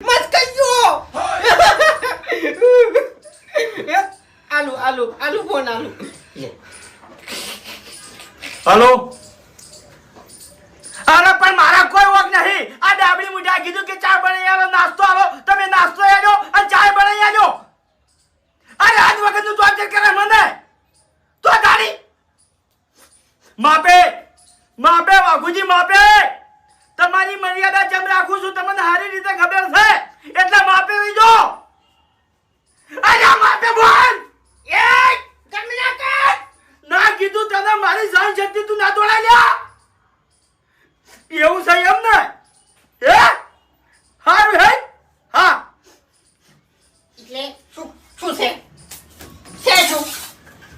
મત કઈયો આલુ ફોન આલુ હલો અરે પણ મારા કોઈ વોક નહીં આ ડાબડી મુઠા કીધું કે ચા બનાવી આલો નાસ્તો આલો તમે નાસ્તો આલો અને ચા બનાવી આલો અરે આજ વખત નું ટોર્ચર કરે મને તો ગાડી માપે વાઘુજી માપે તમારી મર્યાદા જેમ રાખું છું તમને સારી રીતે ખબર છે એટલે માપે વઈજો અરે માપે બોલ એ ગમી ના કીધું તને મારી જાન શક્તિ તું ના તોડા લ્યા એવું છે એમ ને હે હારું હે હા એટલે શું છે શું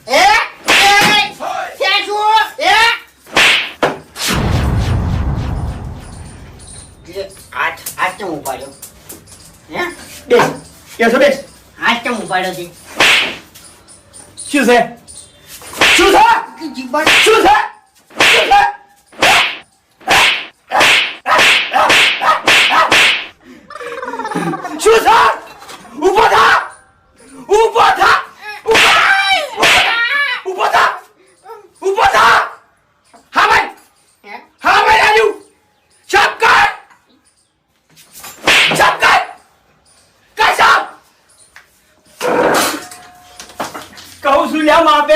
એ શું એ આજ કેમ ઉપાડ્યો હે બેસ આજ કેમ ઉપાડ્યો છે શું છે શું છે ઊભો થા હા ભાઈ રાજુ ચપ કર સાબ કહું છું લ્યા માપે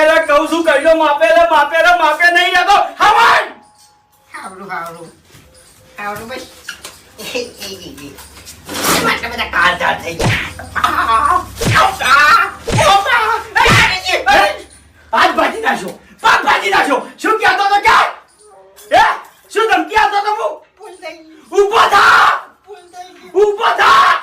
કઈલો માપે નહીં રહેતો હા ભાઈ આવડું ભાઈ માટે બધા કાળઝાળ થઈ ગયા હાથ ભાજી નાખો પગ ભાજી નાખો શું કહેતો તો કે હે શું ધમકી આપતો તો હું ઊભો થા ઊભો થા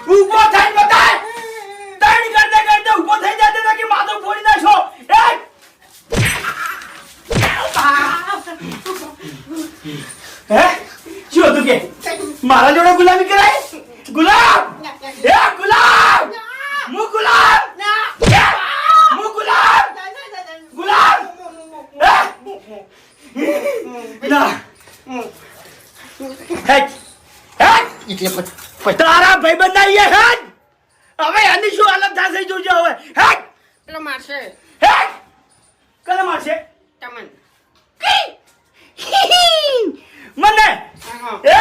ઊભો થઈ બતાય તણ કરતે ઊભો થઈ જાય તો કે માથું ફોડી નાખો હે શું હતું કે મારા જોડે ગુલામી કરાય ગુલાબ એટલે તારા ભાઈબંધ આઈએ હેડ હવે આની શું હાલત થશે જોજો હવે હેડ પેલો મારશે હેડ કોને મારશે તમને મને હે